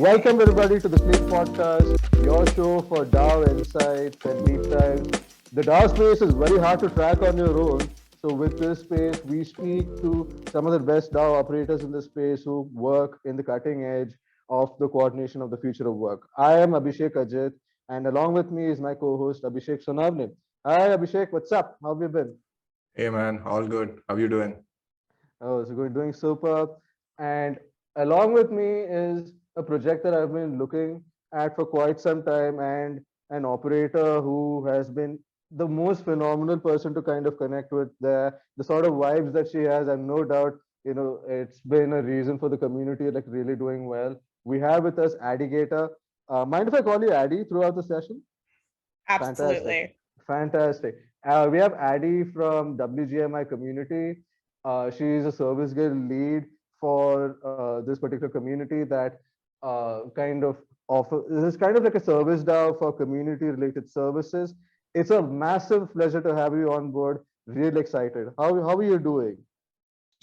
Welcome everybody to the Click Podcast, your show for DAO insights and deep dives. The DAO space is very hard to track on your own. So with this space, we speak to some of the best DAO operators in the space who work in the cutting edge of the coordination of the future of work. I am Abhishek Ajit, and along with me is my co-host Abhishek Sonavne. Hi Abhishek, what's up? How have you been? Hey man, all good. How you doing? Oh, so good, doing super. And along with me is a project that I've been looking at for quite some time, and an operator who has been the most phenomenal person to kind of connect with. The sort of vibes that she has, and no doubt, it's been a reason for the community like really doing well. We have with us Addigator. Mind if I call you Addy throughout the session? Fantastic. Absolutely. Fantastic. We have Addie from WGMI community. She is a service guild lead for this particular community that kind of offer. This is kind of like a service DAO for community related services. It's a massive pleasure to have you on board. Really excited. How are you doing?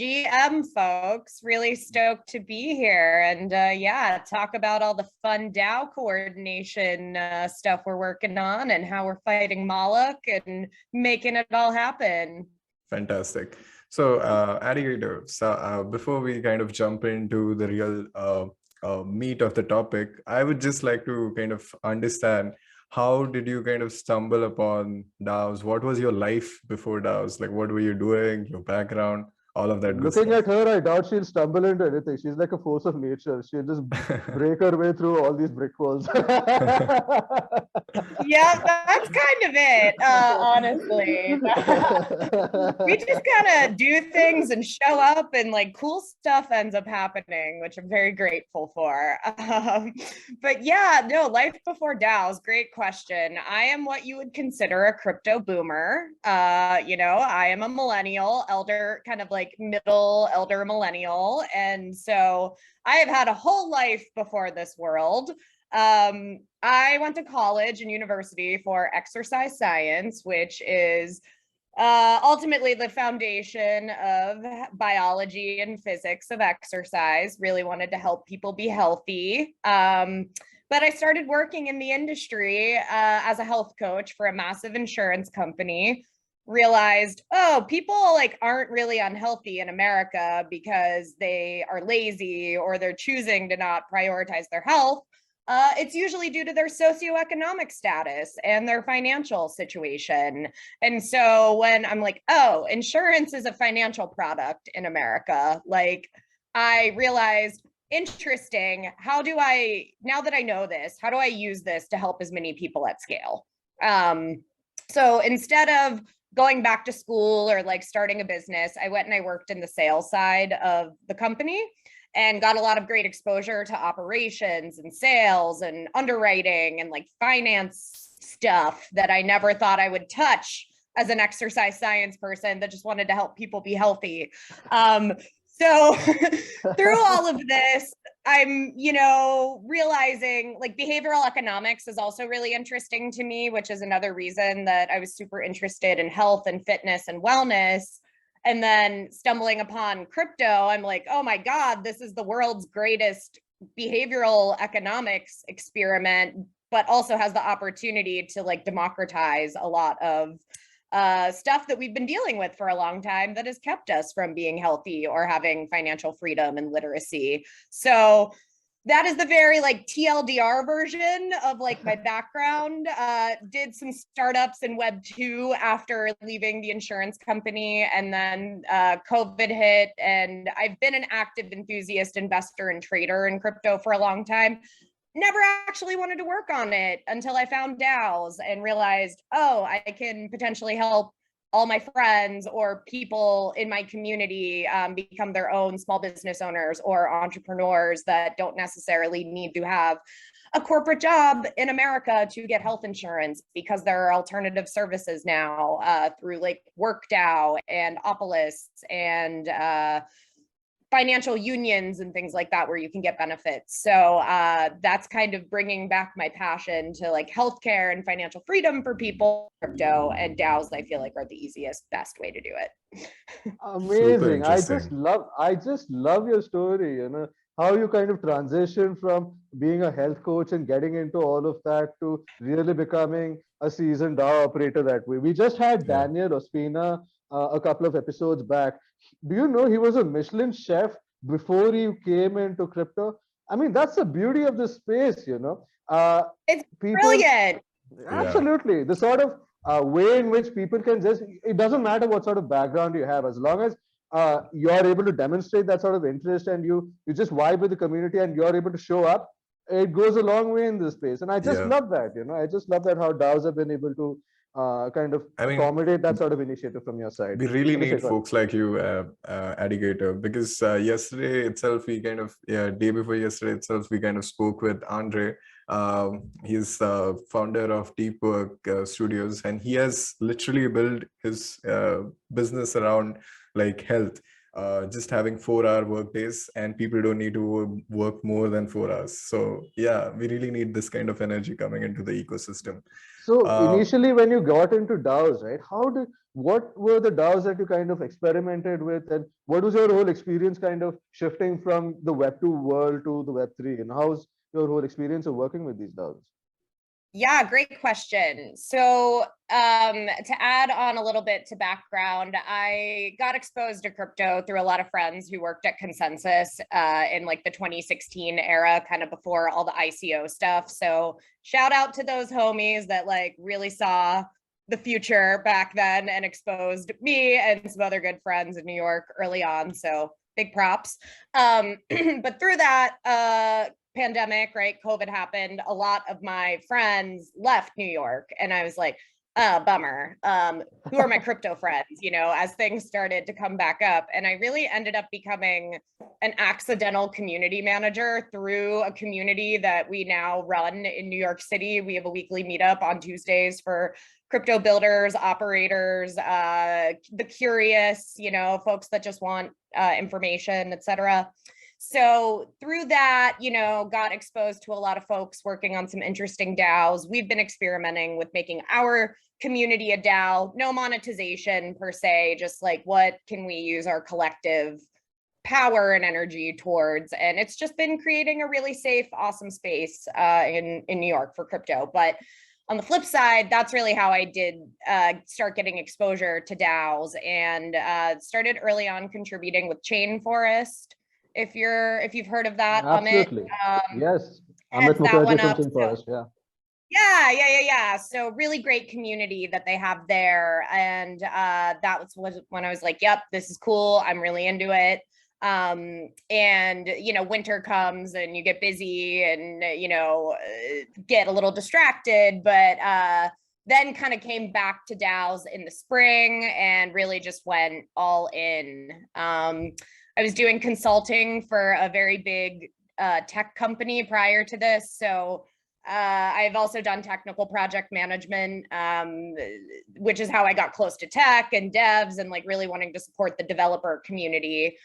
GM folks, really stoked to be here and yeah, talk about all the fun DAO coordination stuff we're working on and how we're fighting Moloch and making it all happen. Fantastic. So, Addigator, so before we kind of jump into the real meat of the topic, I would just like to kind of understand, how did you kind of stumble upon DAOs? What was your life before DAOs? Like, what were you doing, your background, all of that good Looking stuff? at her, I doubt she'll stumble into anything. She's like a force of nature. She'll just break her way through all these brick walls. Yeah, that's kind of it, honestly. We just kind of do things and show up, and like cool stuff ends up happening, which I'm very grateful for. But yeah, no, life before DAOs, great question. I am what you would consider a crypto boomer. I am a millennial, elder, kind of like middle elder millennial. And so I have had a whole life before this world. I went to college and university for exercise science, which is ultimately the foundation of biology and physics of exercise. Really wanted to help people be healthy. But I started working in the industry as a health coach for a massive insurance company. Realized, oh, people like aren't really unhealthy in America because they are lazy or they're choosing to not prioritize their health. It's usually due to their socioeconomic status and their financial situation. And so when I'm like, oh, insurance is a financial product in America, like I realized, interesting, how do I, now that I know this, how do I use this to help as many people at scale? So instead of going back to school or like starting a business, I went and I worked in the sales side of the company and got a lot of great exposure to operations and sales and underwriting and like finance stuff that I never thought I would touch as an exercise science person that just wanted to help people be healthy. So through all of this, I'm, realizing like behavioral economics is also really interesting to me, which is another reason that I was super interested in health and fitness and wellness. And then stumbling upon crypto, I'm like, oh my God, this is the world's greatest behavioral economics experiment, but also has the opportunity to like democratize a lot of stuff that we've been dealing with for a long time that has kept us from being healthy or having financial freedom and literacy. So that is the very like TLDR version of like my background. Did some startups in Web 2 after leaving the insurance company, and then COVID hit, and I've been an active enthusiast, investor, and trader in crypto for a long time. Never actually wanted to work on it until I found DAOs and realized, oh, I can potentially help all my friends or people in my community become their own small business owners or entrepreneurs that don't necessarily need to have a corporate job in America to get health insurance, because there are alternative services now through like WorkDAO and Opolis and financial unions and things like that where you can get benefits. So that's kind of bringing back my passion to like healthcare and financial freedom for people. Crypto and DAOs, I feel like, are the easiest, best way to do it. Super Amazing. I just interesting. love your story. how you kind of transition from being a health coach and getting into all of that to really becoming a seasoned DAO operator that way. We just had Yeah. Daniel Ospina a couple of episodes back. Do you know he was a Michelin chef before he came into crypto? I mean, that's the beauty of this space, you know. It's People, brilliant. Yeah. absolutely, the sort of way in which people can just, it doesn't matter what sort of background you have, as long as you're able to demonstrate that sort of interest and you just vibe with the community and you're able to show up, it goes a long way in this space. And I just Yeah. love that, you know, I just love that how DAOs have been able to kind of I mean, accommodate that sort of initiative from your side. we really need Abhishek, go on. folks like you, Addigator, because yesterday itself, we kind of, day before yesterday itself, we kind of spoke with Andre. He's founder of Deep Work Studios, and he has literally built his business around like health. Just having 4-hour work days, and people don't need to work more than 4 hours. So yeah, we really need this kind of energy coming into the ecosystem. So Uh, initially, when you got into DAOs, right? What were the DAOs that you kind of experimented with, and what was your whole experience kind of shifting from the Web 2 world to the Web 3? And how's your whole experience of working with these DAOs? Yeah, great question. So to add on a little bit to background, I got exposed to crypto through a lot of friends who worked at Consensus in like the 2016 era, kind of before all the ICO stuff. So shout out to those homies that like really saw the future back then and exposed me and some other good friends in New York early on. So big props. But through that, pandemic, right? COVID happened. A lot of my friends left New York, and I was like, bummer. Who are my crypto friends, you know, as things started to come back up. And I really ended up becoming an accidental community manager through a community that we now run in New York City. We have a weekly meetup on Tuesdays for crypto builders, operators, the curious, you know, folks that just want information, etc. So through that, you know, got exposed to a lot of folks working on some interesting DAOs. We've been experimenting with making our community a DAO, no monetization per se, just like what can we use our collective power and energy towards. And it's just been creating a really safe, awesome space in New York for crypto. But on the flip side, that's really how I did start getting exposure to DAOs, and started early on contributing with Chainforest. If you've heard of that, Absolutely. Amit, Yes. Amit heads that one Mukherjee from up. So, Chainforest, yeah. yeah. So really great community that they have there. And that was when I was like, yep, this is cool. I'm really into it. And you know, winter comes and you get busy and you know, get a little distracted, but then kind of came back to DAOs in the spring and really just went all in. I was doing consulting for a very big tech company prior to this. So I've also done technical project management, which is how I got close to tech and devs and like really wanting to support the developer community.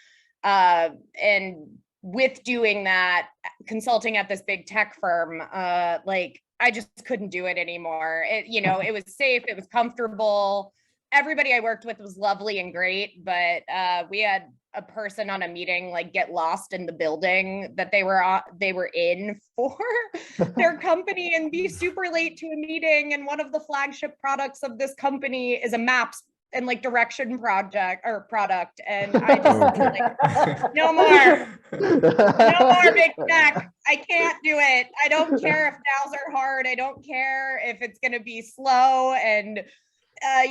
And with doing that, consulting at this big tech firm, like I just couldn't do it anymore. You know, it was safe, it was comfortable. Everybody I worked with was lovely and great, but we had a person on a meeting like get lost in the building that they were in for their company and be super late to a meeting. And one of the flagship products of this company is a maps and like direction product. And I just like, no more big tech. I can't do it. I don't care if DAOs are hard. I don't care if it's going to be slow and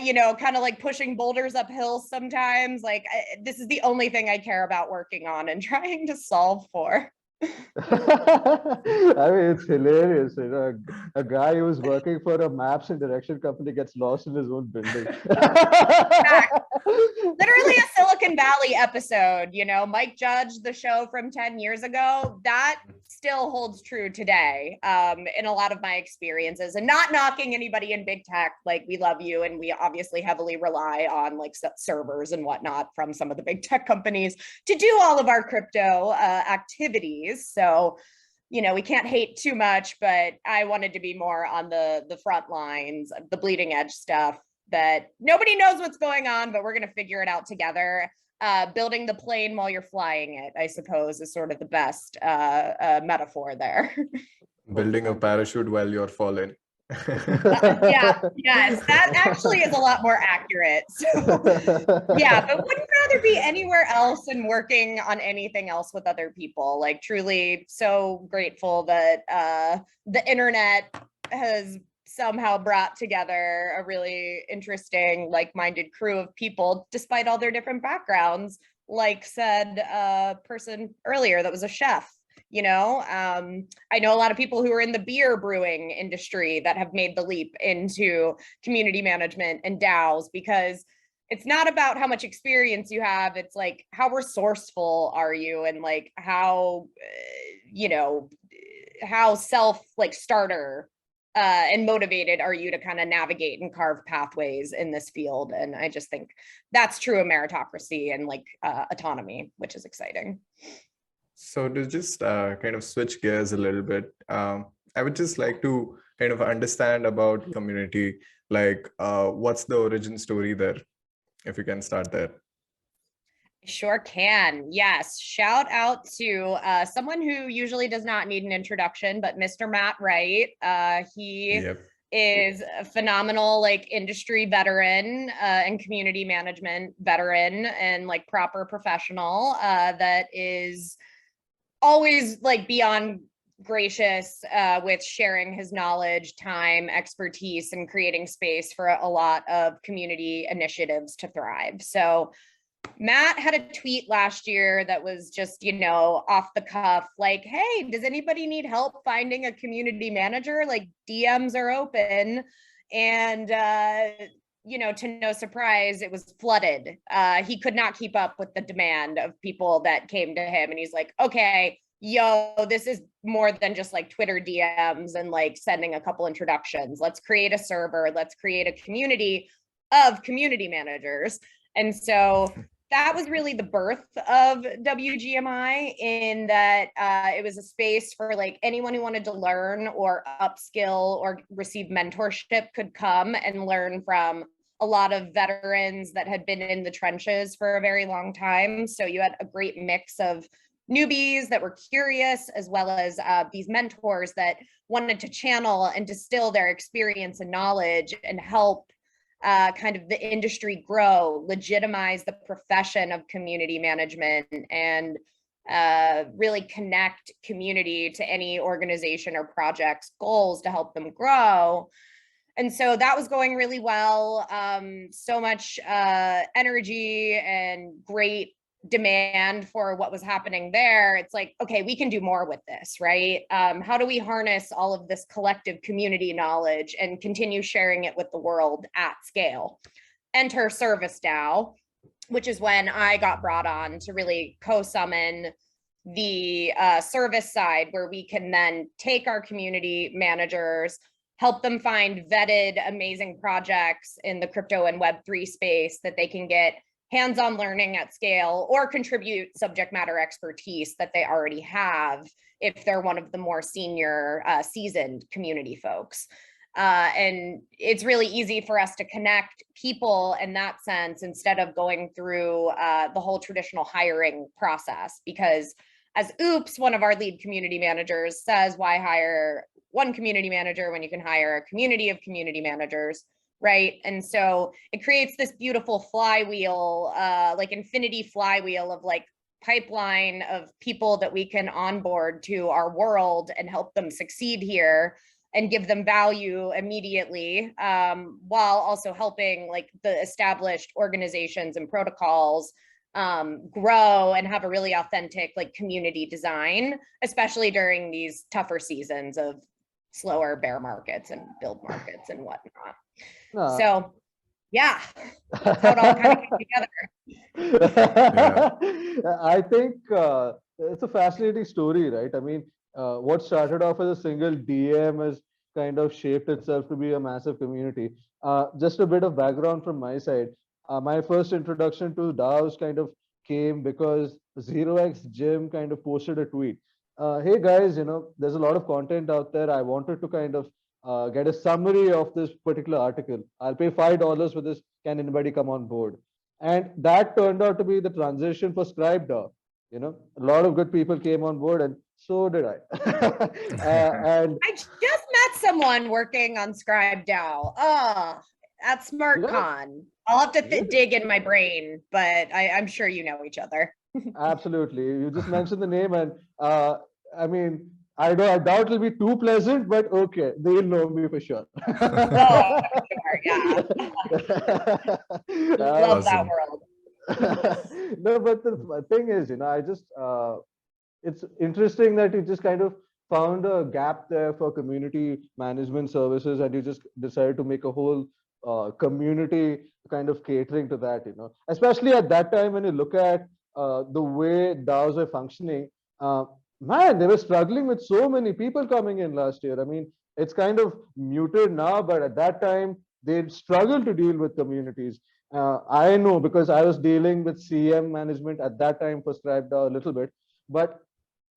you know, kind of like pushing boulders uphill sometimes. Like this is the only thing I care about working on and trying to solve for. I mean, it's hilarious. You know, a guy who's working for a maps and direction company gets lost in his own building. Literally a Silicon Valley episode, you know, Mike Judge, the show from 10 years ago, that still holds true today in a lot of my experiences. And not knocking anybody in big tech, like we love you and we obviously heavily rely on like servers and whatnot from some of the big tech companies to do all of our crypto activities. So, you know, we can't hate too much, but I wanted to be more on the front lines, the bleeding edge stuff that nobody knows what's going on, but we're going to figure it out together. building the plane while you're flying it, I suppose, is sort of the best metaphor there. Building a parachute while you're falling. Yeah, yes, that actually is a lot more accurate. So yeah, but wouldn't rather be anywhere else and working on anything else with other people. Like truly so grateful that the internet has somehow brought together a really interesting, like-minded crew of people, despite all their different backgrounds. Like said a person earlier that was a chef. I know a lot of people who are in the beer brewing industry that have made the leap into community management and DAOs, because it's not about how much experience you have. It's like, how resourceful are you, and like how, how starter and motivated are you to kind of navigate and carve pathways in this field. And I just think that's true of meritocracy and like autonomy, which is exciting. So to just kind of switch gears a little bit, I would just like to kind of understand about community, like what's the origin story there, if you can start there. Sure can. Yes. Shout out to someone who usually does not need an introduction, but Mr. Matt Wright. He is a phenomenal like industry veteran and community management veteran and like proper professional that is always like beyond gracious with sharing his knowledge, time, expertise, and creating space for a lot of community initiatives to thrive. So Matt had a tweet last year that was just, off the cuff, like, hey, does anybody need help finding a community manager? Like DMs are open. And, to no surprise, it was flooded. He could not keep up with the demand of people that came to him. And he's like, okay, this is more than just like Twitter DMs and like sending a couple introductions. Let's create a server. Let's create a community of community managers. And so that was really the birth of WGMI, in that it was a space for like anyone who wanted to learn or upskill or receive mentorship could come and learn from a lot of veterans that had been in the trenches for a very long time. So you had a great mix of newbies that were curious, as well as these mentors that wanted to channel and distill their experience and knowledge and help kind of the industry grow, legitimize the profession of community management, and really connect community to any organization or project's goals to help them grow. And so that was going really well. So much energy and great demand for what was happening there. It's like, okay, we can do more with this, right? How do we harness all of this collective community knowledge and continue sharing it with the world at scale? Enter serviceDAO, which is when I got brought on to really co-summon the service side, where we can then take our community managers, help them find vetted, amazing projects in the crypto and Web3 space that they can get hands-on learning at scale, or contribute subject matter expertise that they already have if they're one of the more senior, seasoned community folks. And it's really easy for us to connect people in that sense, instead of going through the whole traditional hiring process. Because as Oops, one of our lead community managers, says, why hire one community manager when you can hire a community of community managers? Right. And so it creates this beautiful flywheel, like infinity flywheel of like pipeline of people that we can onboard to our world and help them succeed here and give them value immediately, while also helping like the established organizations and protocols grow and have a really authentic like community design, especially during these tougher seasons of slower bear markets and build markets and whatnot. So yeah, that's how it all kind of came together. I think it's a fascinating story, right? I mean, what started off as a single DM has kind of shaped itself to be a massive community. Just a bit of background from my side. My first introduction to DAOs kind of came because 0x Jim kind of posted a tweet. Hey guys, there's a lot of content out there. I wanted to kind of get a summary of this particular article. I'll pay $5 for this. Can anybody come on board? And that turned out to be the transition for ScribeDAO. You know, a lot of good people came on board, and so did I. And I just met someone working on ScribeDAO. Oh, at SmartCon. I'll have to dig in my brain, but I'm sure you know each other. Absolutely. You just mentioned the name, and I mean, I doubt it'll be too pleasant, but okay, they'll know me for sure. Oh, sure, yeah. Love that Awesome. world. No, but the thing is, you know, I just it's interesting that you just kind of found a gap there for community management services, and you just decided to make a whole community kind of catering to that, you know, especially at that time when you look at the way DAOs are functioning. Man, they were struggling with so many people coming in last year. I mean, it's kind of muted now, but at that time they struggled to deal with communities. I know because I was dealing with CM management at that time for ScribeDAO a little bit, but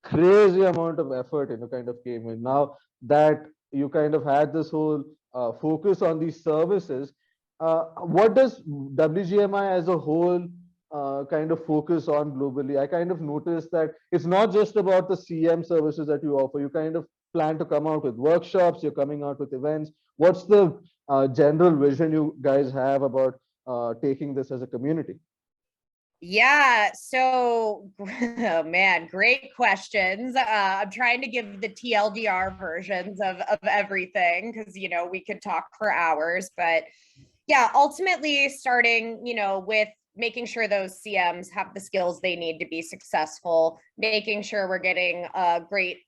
crazy amount of effort, you know, kind of came in. Now that you kind of had this whole focus on these services, what does WGMI as a whole kind of focus on globally? I kind of noticed that it's not just about the CM services that you offer. You kind of plan to come out with workshops, you're coming out with events. What's the general vision you guys have about taking this as a community? Yeah, so oh man, great questions. I'm trying to give the TLDR versions of everything because you know we could talk for hours, but yeah, ultimately starting, you know, with making sure those CMs have the skills they need to be successful, making sure we're getting great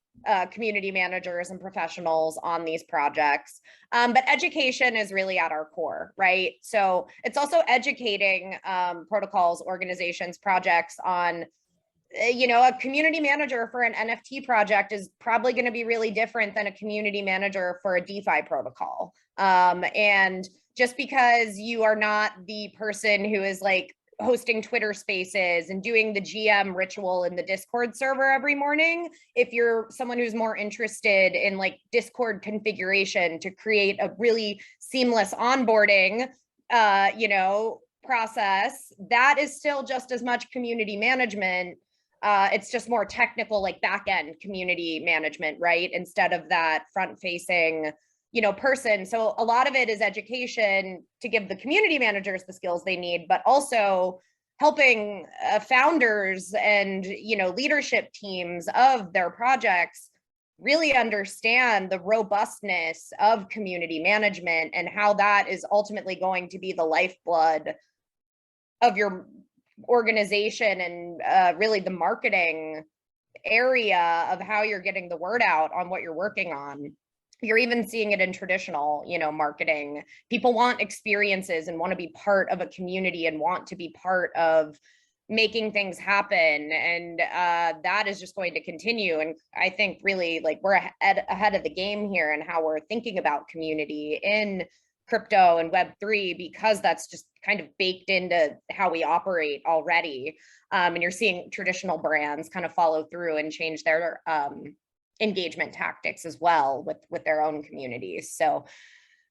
community managers and professionals on these projects. But education is really at our core, right? So it's also educating protocols, organizations, projects on, you know, a community manager for an NFT project is probably going to be really different than a community manager for a DeFi protocol. And just because you are not the person who is like hosting Twitter spaces and doing the GM ritual in the Discord server every morning, if you're someone who's more interested in like Discord configuration to create a really seamless onboarding, you know, process, that is still just as much community management. It's just more technical, like back end community management, right? Instead of that front facing, you know, person. So a lot of it is education to give the community managers the skills they need, but also helping founders and, you know, leadership teams of their projects really understand the robustness of community management and how that is ultimately going to be the lifeblood of your organization and really the marketing area of how you're getting the word out on what you're working on. You're even seeing it in traditional, you know, marketing. People want experiences and want to be part of a community and want to be part of making things happen. And that is just going to continue. And I think really like we're ahead of the game here and how we're thinking about community in crypto and Web3, because that's just kind of baked into how we operate already. And you're seeing traditional brands kind of follow through and change their engagement tactics as well with their own communities. So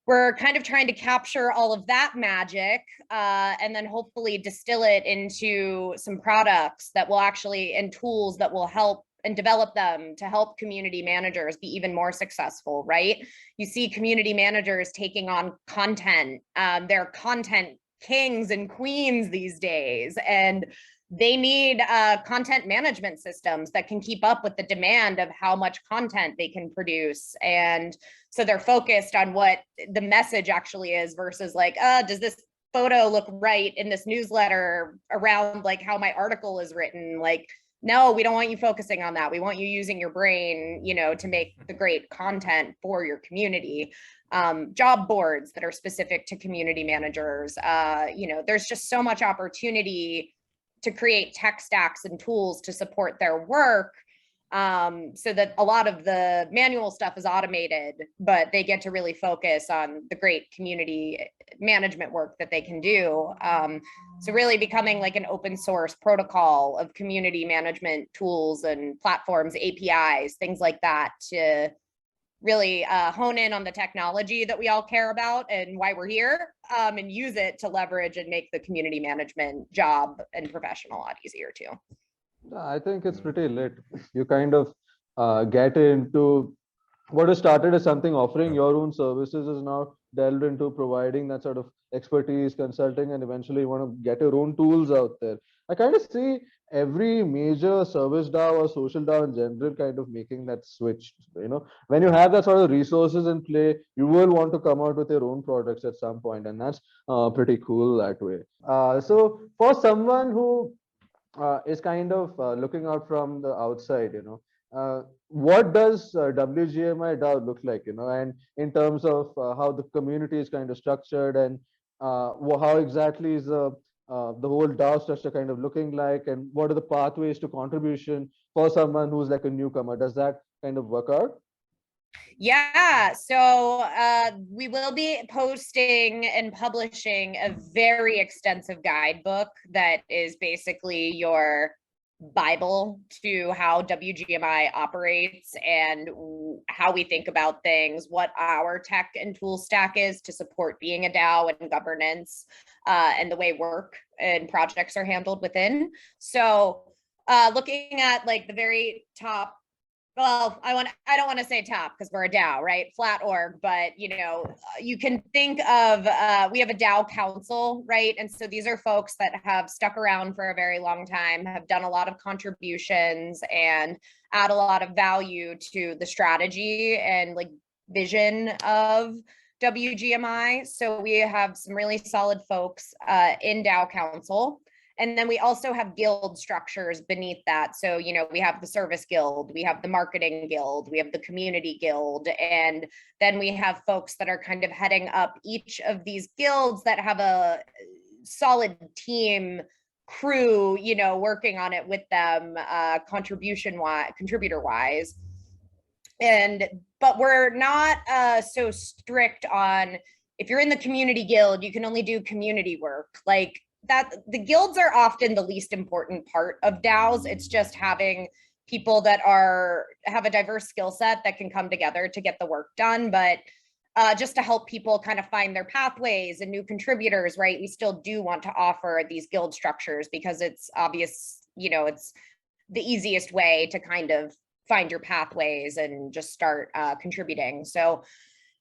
we're kind of trying to capture all of that magic and then hopefully distill it into some products that will actually, and tools that will help and develop them to help community managers be even more successful, right? You see community managers taking on content. They're content kings and queens these days, and they need content management systems that can keep up with the demand of how much content they can produce. And so they're focused on what the message actually is versus like, does this photo look right in this newsletter around like how my article is written? Like, no, we don't want you focusing on that. We want you using your brain, you know, to make the great content for your community. Job boards that are specific to community managers. You know, there's just so much opportunity to create tech stacks and tools to support their work, so that a lot of the manual stuff is automated, but they get to really focus on the great community management work that they can do. So really becoming like an open source protocol of community management tools and platforms, APIs, things like that, to really hone in on the technology that we all care about and why we're here, and use it to leverage and make the community management job and professional a lot easier too. I think it's pretty lit. You kind of get into what has started as something offering your own services is now delved into providing that sort of expertise, consulting, and eventually you want to get your own tools out there. I kind of see every major service DAO or social DAO in general kind of making that switch. When you have that sort of resources in play, you will want to come out with your own products at some point, and that's pretty cool that way. So for someone who is kind of looking out from the outside, what does WGMI DAO look like, and in terms of how the community is kind of structured, and how exactly is the whole DAO structure kind of looking like, and what are the pathways to contribution for someone who's like a newcomer? Does that kind of work out? Yeah, so we will be posting and publishing a very extensive guidebook that is basically your Bible to how WGMI operates and how we think about things, what our tech and tool stack is to support being a DAO and governance, and the way work and projects are handled within. So looking at like the very top, well, I don't want to say top because we're a DAO, right? Flat org, but you can think of, we have a DAO council, right? And so these are folks that have stuck around for a very long time, have done a lot of contributions and add a lot of value to the strategy and like vision of WGMI. So we have some really solid folks in DAO council. And then we also have guild structures beneath that. So, we have the service guild, we have the marketing guild, we have the community guild, and then we have folks that are kind of heading up each of these guilds that have a solid team crew, working on it with them, contributor wise. But we're not so strict on, if you're in the community guild, you can only do community work. Like, that the guilds are often the least important part of DAOs. It's just having people that have a diverse skill set that can come together to get the work done. But just to help people kind of find their pathways and new contributors, right? We still do want to offer these guild structures because it's obvious, it's the easiest way to kind of find your pathways and just start contributing. So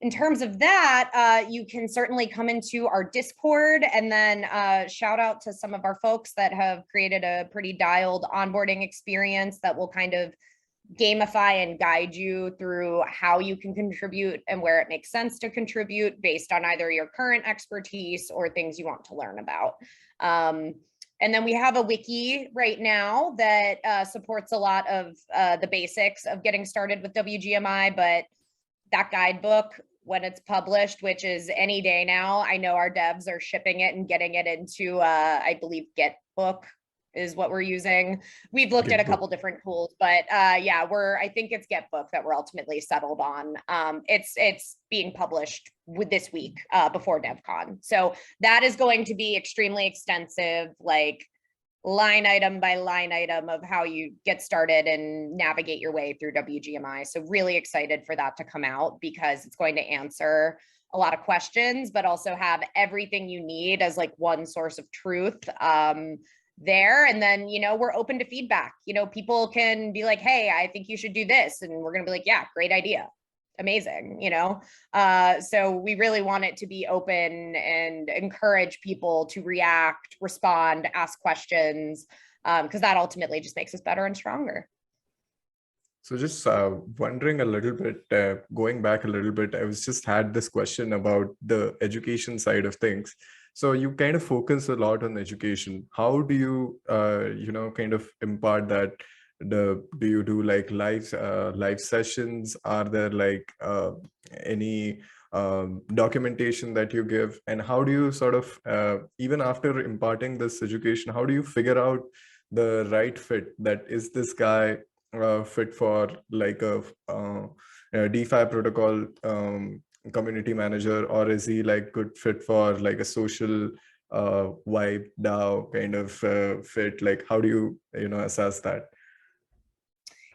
in terms of that, you can certainly come into our Discord, and then shout out to some of our folks that have created a pretty dialed onboarding experience that will kind of gamify and guide you through how you can contribute and where it makes sense to contribute based on either your current expertise or things you want to learn about. And then we have a wiki right now that supports a lot of the basics of getting started with WGMI, but that guidebook, when it's published, which is any day now, I know our devs are shipping it and getting it into, I believe Getbook is what we're using. We've looked at a couple different tools, but yeah, I think it's Getbook that we're ultimately settled on. It's being published this week before DevCon. So that is going to be extremely extensive, like line item by line item of how you get started and navigate your way through WGMI. So really excited for that to come out because it's going to answer a lot of questions, but also have everything you need as like one source of truth there. And then, we're open to feedback. People can be like, hey, I think you should do this. And we're going to be like, yeah, great idea. Amazing, so we really want it to be open and encourage people to react, respond, ask questions, because that ultimately just makes us better and stronger. So just wondering a little bit, going back a little bit, I was just had this question about the education side of things. So you kind of focus a lot on education. How do you, kind of impart that? Do you do like live sessions? Are there like any documentation that you give? And how do you sort of, even after imparting this education, how do you figure out the right fit? That is this guy fit for like a DeFi protocol community manager, or is he like good fit for like a social vibe DAO kind of fit? Like, how do you assess that?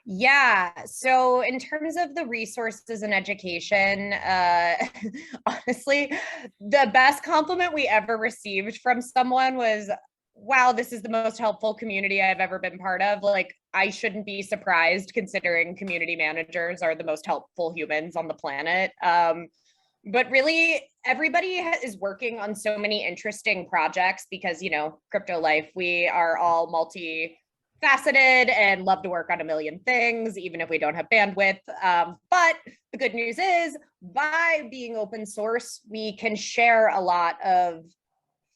Yeah. So in terms of the resources and education, honestly, the best compliment we ever received from someone was, wow, this is the most helpful community I've ever been part of. Like, I shouldn't be surprised considering community managers are the most helpful humans on the planet. But really, everybody is working on so many interesting projects because, you know, crypto life, we are all multi-faceted and love to work on a million things, even if we don't have bandwidth. But the good news is, by being open source, we can share a lot of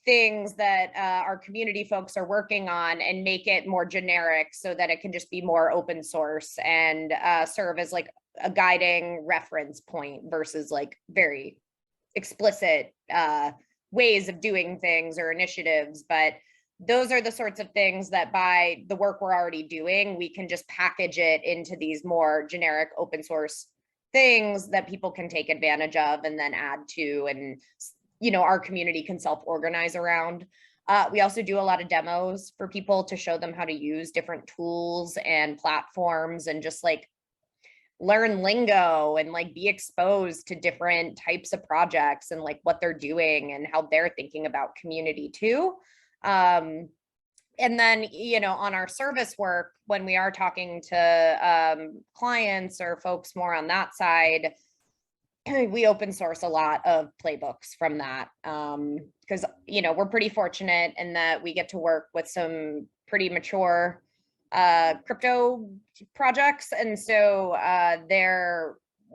things that our community folks are working on and make it more generic so that it can just be more open source and serve as like a guiding reference point versus like very explicit ways of doing things or initiatives. But those are the sorts of things that by the work we're already doing, we can just package it into these more generic open source things that people can take advantage of and then add to, and you know, our community can self-organize around. We also do a lot of demos for people to show them how to use different tools and platforms and just like learn lingo and like be exposed to different types of projects and like what they're doing and how they're thinking about community too. And then, you know, on our service work, when we are talking to clients or folks more on that side, we open source a lot of playbooks from that, because, you know, we're pretty fortunate in that we get to work with some pretty mature crypto projects. And so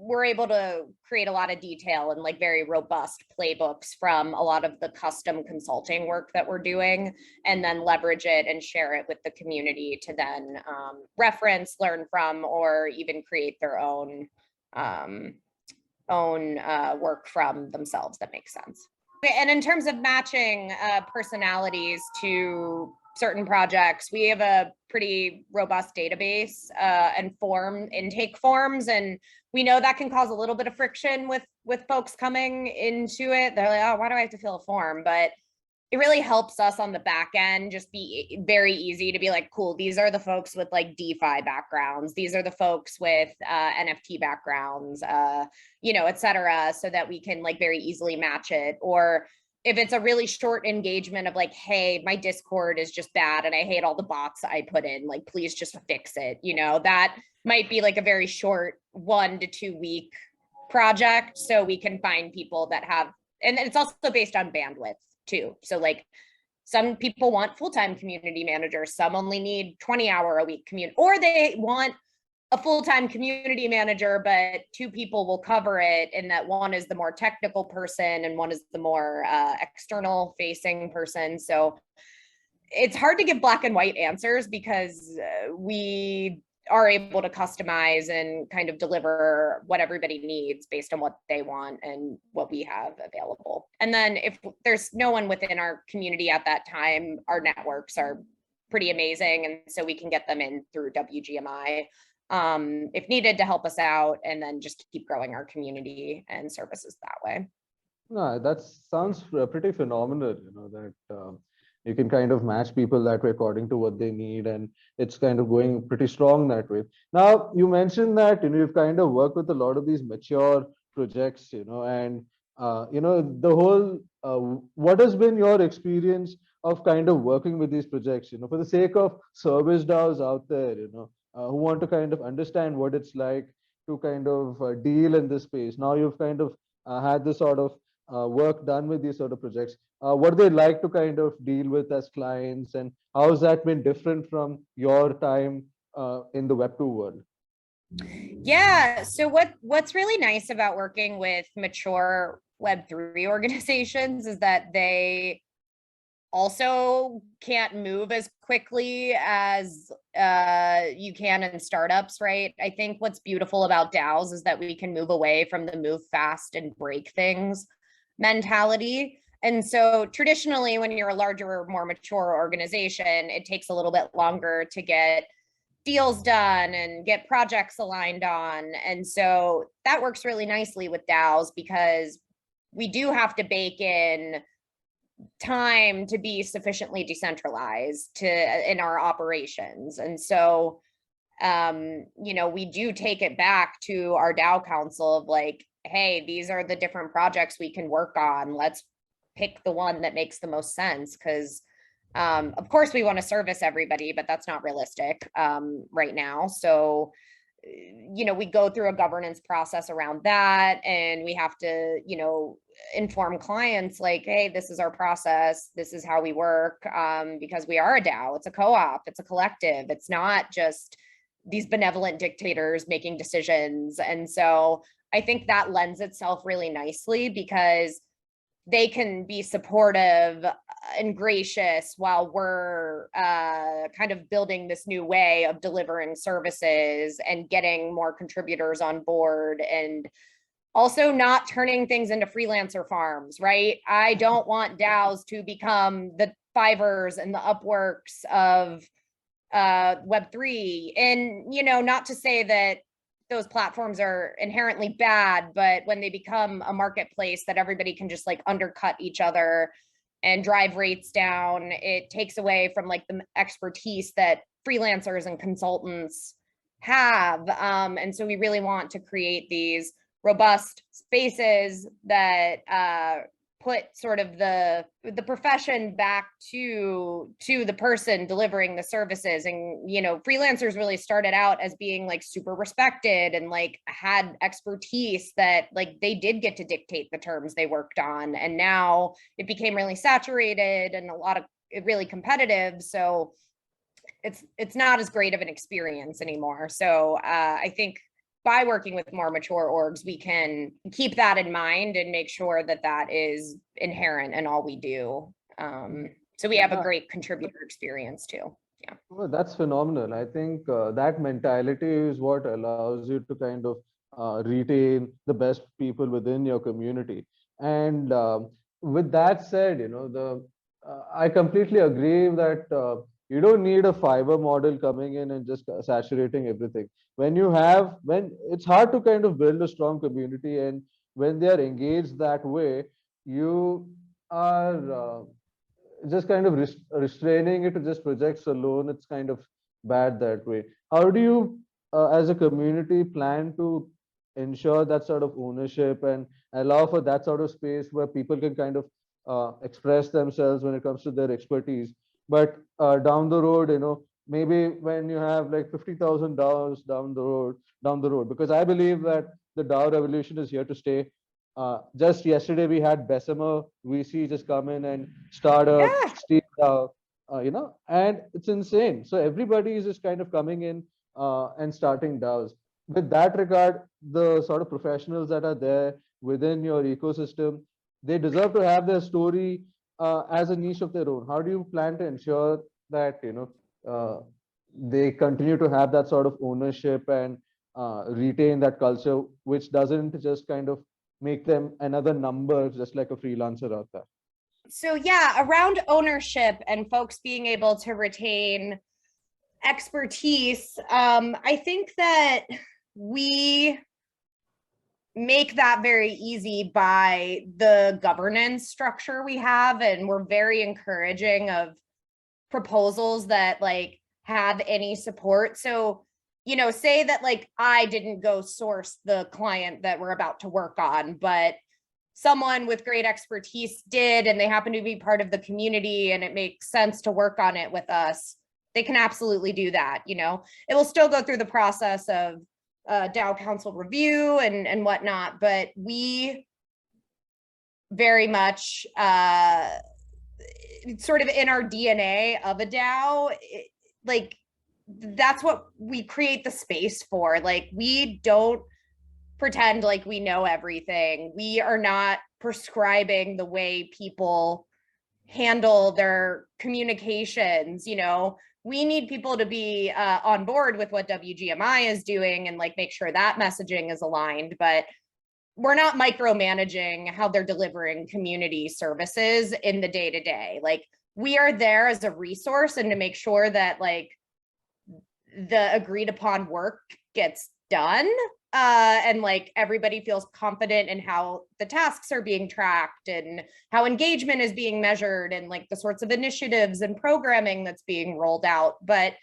we're able to create a lot of detail and like very robust playbooks from a lot of the custom consulting work that we're doing, and then leverage it and share it with the community to then reference, learn from, or even create their own work from themselves that makes sense. And in terms of matching personalities to certain projects, we have a pretty robust database and intake forms, and we know that can cause a little bit of friction with folks coming into it. They're like, oh, why do I have to fill a form? But it really helps us on the back end just be very easy to be like, cool, these are the folks with like DeFi backgrounds. These are the folks with NFT backgrounds, you know, et cetera, so that we can like very easily match it. Or if it's a really short engagement of like, hey, my Discord is just bad and I hate all the bots I put in, like, please just fix it. You know, that might be like a very short 1 to 2 week project. So we can find people that have, and it's also based on bandwidth too. So like some people want full-time community managers, some only need 20-hour a week community, or they want a full-time community manager, but 2 people will cover it, and that one is the more technical person and one is the more external facing person. So it's hard to give black and white answers because we are able to customize and kind of deliver what everybody needs based on what they want and what we have available. And then if there's no one within our community at that time, our networks are pretty amazing. And so we can get them in through WGMI if needed to help us out, and then just keep growing our community and services that way. No, that sounds pretty phenomenal, you know, that you can kind of match people that way according to what they need, and it's kind of going pretty strong that way. Now, you mentioned that, you know, you've kind of worked with a lot of these mature projects, you know, and you know, the whole what has been your experience of kind of working with these projects, you know, for the sake of service DAOs out there, you know, who want to kind of understand what it's like to kind of deal in this space. Now you've kind of had this sort of work done with these sort of projects. What do they like to kind of deal with as clients, and how has that been different from your time in the Web2 world? Yeah, so what's really nice about working with mature Web3 organizations is that they also can't move as quickly as you can in startups, right? I think what's beautiful about DAOs is that we can move away from the move fast and break things mentality. And so traditionally, when you're a larger, more mature organization, it takes a little bit longer to get deals done and get projects aligned on. And so that works really nicely with DAOs because we do have to bake in time to be sufficiently decentralized in our operations. And so you know, we do take it back to our DAO council of like, hey, these are the different projects we can work on. Let's pick the one that makes the most sense. Because of course we want to service everybody, but that's not realistic right now. So, you know, we go through a governance process around that, and we have to, you know, inform clients like, hey, this is our process, this is how we work, because we are a DAO, it's a co-op, it's a collective, it's not just these benevolent dictators making decisions. And so I think that lends itself really nicely because they can be supportive and gracious while we're kind of building this new way of delivering services and getting more contributors on board, and also not turning things into freelancer farms, right? I don't want DAOs to become the Fivers and the Upworks of Web3. And, you know, not to say that those platforms are inherently bad, but when they become a marketplace that everybody can just like undercut each other and drive rates down, it takes away from like the expertise that freelancers and consultants have. And so we really want to create these robust spaces that put sort of the profession back to the person delivering the services. And, you know, freelancers really started out as being like super respected and like had expertise that like they did get to dictate the terms they worked on. And now it became really saturated and a lot of really competitive. So it's not as great of an experience anymore. So I think by working with more mature orgs, we can keep that in mind and make sure that that is inherent in all we do. So we have a great contributor experience too. Yeah. Well, that's phenomenal. I think that mentality is what allows you to kind of retain the best people within your community. And with that said, you know, I completely agree that you don't need a Fiverr model coming in and just saturating everything. When it's hard to kind of build a strong community, and when they are engaged that way, you are just kind of restraining it to just projects alone. It's kind of bad that way. How do you, as a community, plan to ensure that sort of ownership and allow for that sort of space where people can kind of express themselves when it comes to their expertise? But down the road, you know, maybe when you have like 50,000 DAOs down the road, because I believe that the DAO revolution is here to stay. Just yesterday, we had Bessemer VC just come in and start a Steve DAO, you know, and it's insane. So everybody is just kind of coming in and starting DAOs. With that regard, the sort of professionals that are there within your ecosystem, they deserve to have their story as a niche of their own. How do you plan to ensure that, you know, they continue to have that sort of ownership and retain that culture, which doesn't just kind of make them another number, just like a freelancer out there? So yeah, around ownership and folks being able to retain expertise, I think that we make that very easy by the governance structure we have, and we're very encouraging of proposals that like have any support. So, you know, say that like I didn't go source the client that we're about to work on, but someone with great expertise did, and they happen to be part of the community and it makes sense to work on it with us, they can absolutely do that. You know, it will still go through the process of DAO council review and whatnot, but we very much sort of in our DNA of a DAO, like that's what we create the space for. Like we don't pretend like we know everything. We are not prescribing the way people handle their communications. You know, we need people to be on board with what WGMI is doing and like make sure that messaging is aligned, but we're not micromanaging how they're delivering community services in the day-to-day. Like we are there as a resource and to make sure that like the agreed upon work gets done, and like everybody feels confident in how the tasks are being tracked and how engagement is being measured and like the sorts of initiatives and programming that's being rolled out. But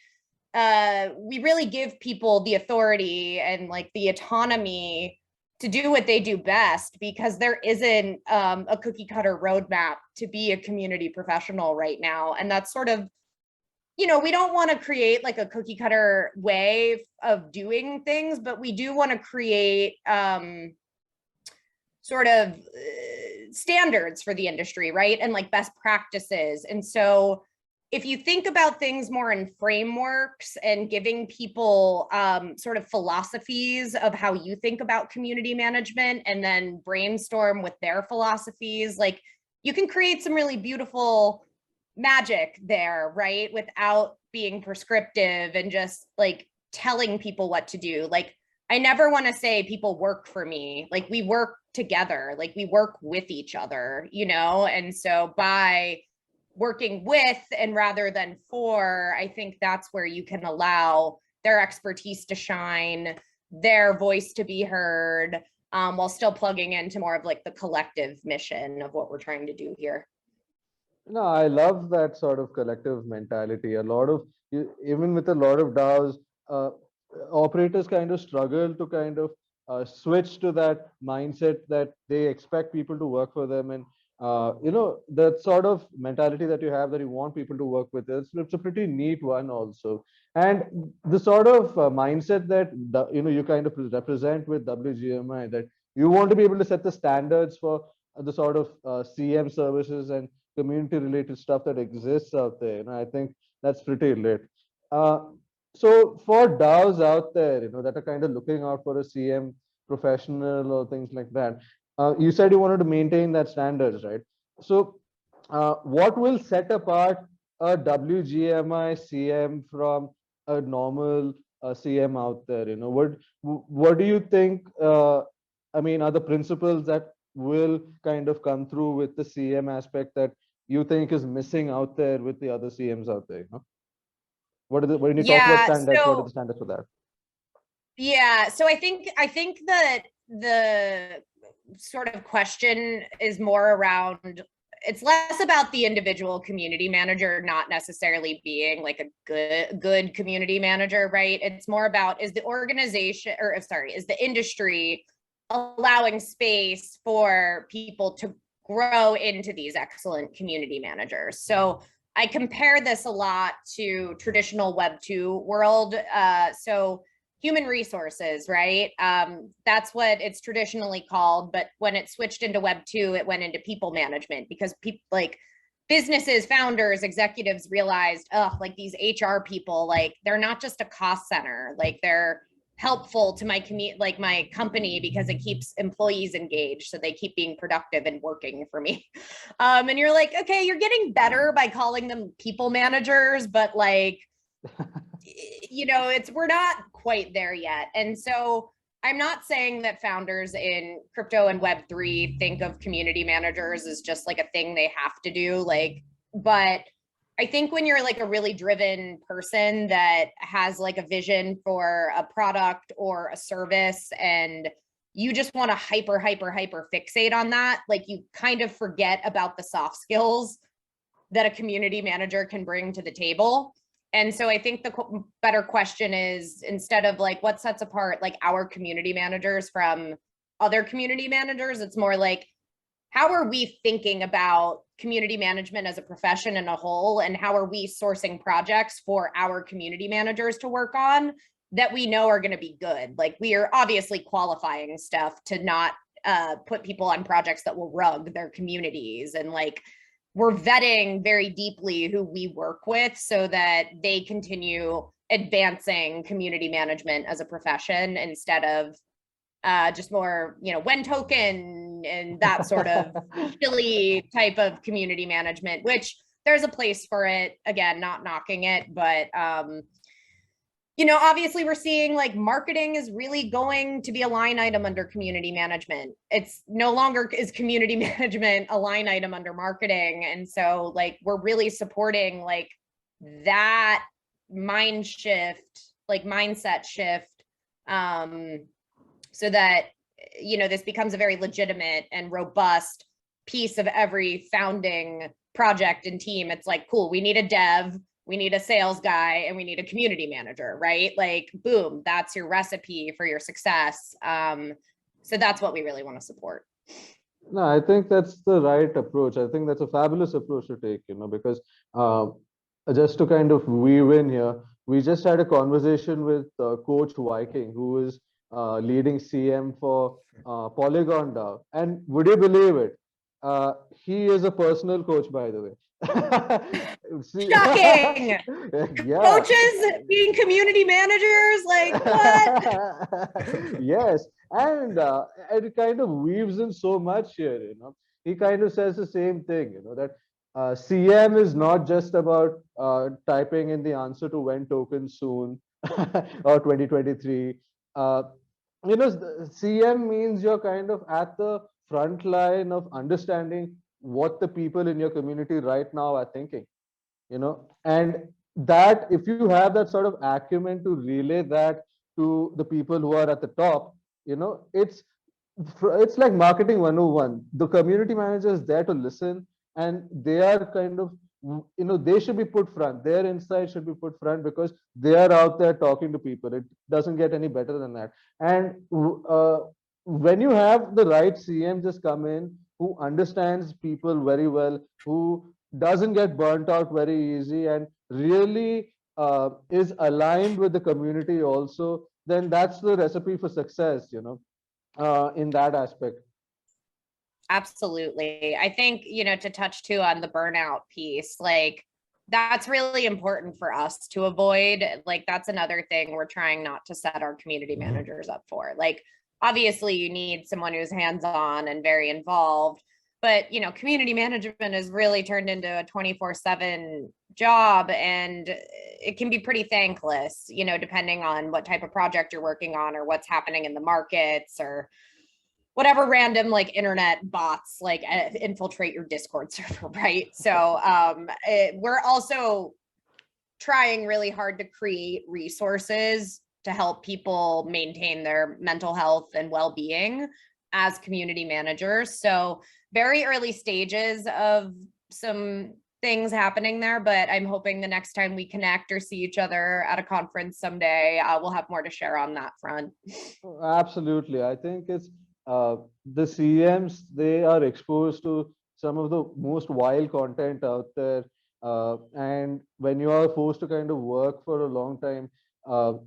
we really give people the authority and like the autonomy to do what they do best, because there isn't a cookie cutter roadmap to be a community professional right now. And that's sort of, we don't want to create like a cookie cutter way of doing things, but we do want to create sort of standards for the industry, right? And like best practices. And so if you think about things more in frameworks and giving people sort of philosophies of how you think about community management, and then brainstorm with their philosophies, like you can create some really beautiful magic there, right? Without being prescriptive and just like telling people what to do. Like, I never want to say people work for me. Like, we work together, like we work with each other, And so by working with and rather than for, I think that's where you can allow their expertise to shine, their voice to be heard, while still plugging into more of like the collective mission of what we're trying to do here. No, I love that sort of collective mentality. Even with a lot of DAOs, operators kind of struggle to kind of switch to that mindset that they expect people to work for them. And that sort of mentality that you have, that you want people to work with, it's a pretty neat one also. And the sort of mindset that you kind of represent with WGMI, that you want to be able to set the standards for the sort of CM services and community related stuff that exists out there. I think that's pretty lit. So for DAOs out there, that are kind of looking out for a CM professional or things like that, you said you wanted to maintain that standards, right? So what will set apart a WGMI CM from a normal CM out there? What do you think, are the principles that will kind of come through with the CM aspect that you think is missing out there with the other CMs out there? When you talk about standards, what are the standards for that? Yeah, so I think that the sort of question is more around, it's less about the individual community manager not necessarily being like a good community manager, right? It's more about, is the industry allowing space for people to grow into these excellent community managers? So I compare this a lot to traditional Web 2 world. So human resources, right? That's what it's traditionally called. But when it switched into Web 2, it went into people management, because people like businesses, founders, executives realized, like these HR people, like they're not just a cost center, like they're helpful to my my company, because it keeps employees engaged, so they keep being productive and working for me. And you're like, okay, you're getting better by calling them people managers, but like, we're not quite there yet. And so I'm not saying that founders in crypto and Web3 think of community managers as just like a thing they have to do, but I think when you're like a really driven person that has like a vision for a product or a service, and you just want to hyper fixate on that, like you kind of forget about the soft skills that a community manager can bring to the table. And so I think the better question is, instead of like what sets apart like our community managers from other community managers, it's more like, how are we thinking about community management as a profession in a whole, and how are we sourcing projects for our community managers to work on that we know are going to be good? Like, we are obviously qualifying stuff to not put people on projects that will rug their communities, and like we're vetting very deeply who we work with so that they continue advancing community management as a profession, instead of just more, when token and that sort of silly type of community management, which there's a place for it. Again, not knocking it, but obviously we're seeing like marketing is really going to be a line item under community management. It's no longer is community management a line item under marketing. And so like, we're really supporting like that mindset shift, so that, this becomes a very legitimate and robust piece of every founding project and team. It's like, cool, we need a dev, we need a sales guy, and we need a community manager, right? Like, boom, that's your recipe for your success. So that's what we really want to support. No, I think that's the right approach. I think that's a fabulous approach to take, because just to kind of weave in here, we just had a conversation with Coach Viking, who is leading CM for Polygon DAO. And would you believe it? He is a personal coach, by the way. Shocking. Yeah. Coaches being community managers, like what? Yes, and it kind of weaves in so much here. He kind of says the same thing. That CM is not just about typing in the answer to when token soon or 2023. CM means you're kind of at the front line of understanding what the people in your community right now are thinking, and that if you have that sort of acumen to relay that to the people who are at the top, it's like marketing 101. The community manager is there to listen, and they are kind of, they should be put front. Their insight should be put front because they are out there talking to people. It doesn't get any better than that. And when you have the right CM just come in, who understands people very well, who doesn't get burnt out very easy, and really is aligned with the community also, then that's the recipe for success, in that aspect. Absolutely. I think, to touch too on the burnout piece, like that's really important for us to avoid. Like that's another thing we're trying not to set our community managers up for. Like obviously you need someone who's hands-on and very involved, but community management is really turned into a 24/7 job, and it can be pretty thankless, depending on what type of project you're working on or what's happening in the markets or whatever random like internet bots like infiltrate your Discord server, right? So we're also trying really hard to create resources to help people maintain their mental health and well-being as community managers. So very early stages of some things happening there, but I'm hoping the next time we connect or see each other at a conference someday, we'll have more to share on that front. Absolutely. I think it's the CMs, they are exposed to some of the most wild content out there. And when you are forced to kind of work for a long time,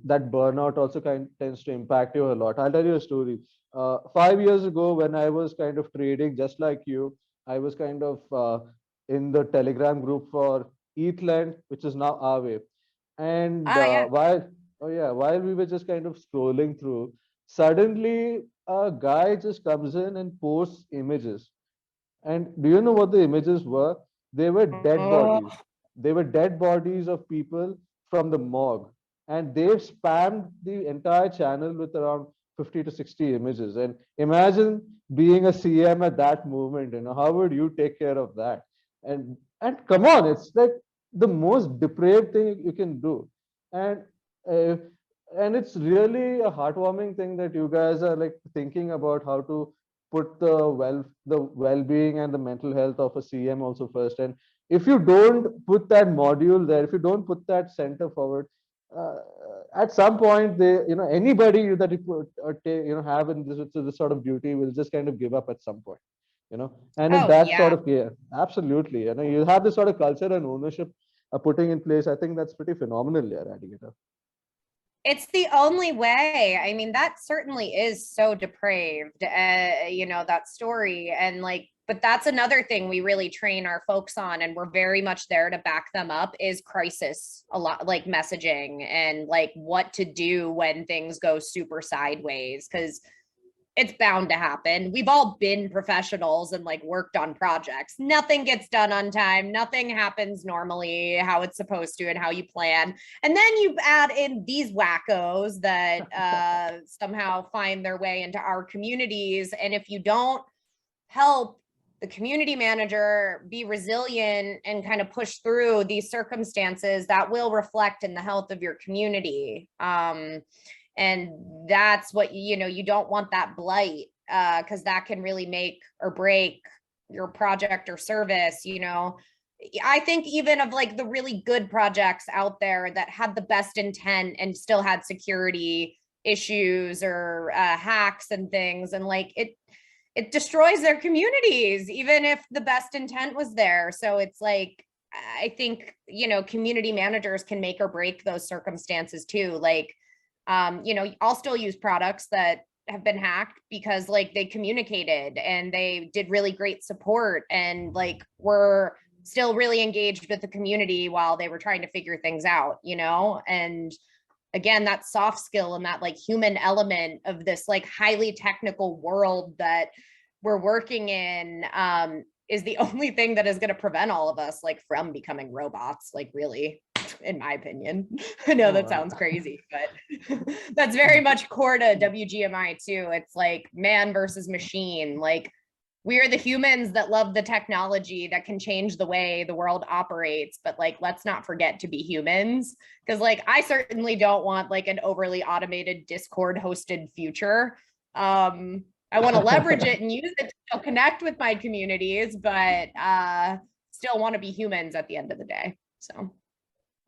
that burnout also tends to impact you a lot. I'll tell you a story. 5 years ago, when I was kind of trading just like you, I was kind of in the Telegram group for ETHLand, which is now Aave. And Yeah. while we were just kind of scrolling through, suddenly a guy just comes in and posts images. And do you know what the images were? They were dead bodies. They were dead bodies of people from the morgue. And they've spammed the entire channel with around 50 to 60 images. And imagine being a CM at that moment, how would you take care of that? And come on, it's like the most depraved thing you can do. And uh, and it's really a heartwarming thing that you guys are like thinking about how to put the well-being and the mental health of a CM also first. And if you don't put that module there, if you don't put that center forward, uh, at some point they anybody that you put have in this sort of duty will just kind of give up at some point. And in that sort of, yeah, absolutely, you have this sort of culture and ownership putting in place. I think that's pretty phenomenal, yeah, Addigator. It's the only way. I mean, that certainly is so depraved, that story. And like, but that's another thing we really train our folks on, and we're very much there to back them up, is crisis, a lot like messaging and like what to do when things go super sideways, because it's bound to happen. We've all been professionals and like worked on projects. Nothing gets done on time. Nothing happens normally how it's supposed to and how you plan. And then you add in these wackos that somehow find their way into our communities. And if you don't help the community manager be resilient and kind of push through these circumstances, that will reflect in the health of your community. And that's what, you don't want that blight, because that can really make or break your project or service. I think even of like the really good projects out there that had the best intent and still had security issues or hacks and things, and like it destroys their communities even if the best intent was there. So it's like, I think, you know, community managers can make or break those circumstances too. Like, you know, I'll still use products that have been hacked because like they communicated and they did really great support and like were still really engaged with the community while they were trying to figure things out, you know? And again, that soft skill and that like human element of this like highly technical world that we're working in is the only thing that is going to prevent all of us like from becoming robots, like really, in my opinion. I know that sounds crazy, but that's very much core to WGMI too. It's like man versus machine. Like we are the humans that love the technology that can change the way the world operates, but like let's not forget to be humans, because like I certainly don't want like an overly automated Discord hosted future. I want to leverage it and use it to still connect with my communities, but still want to be humans at the end of the day. So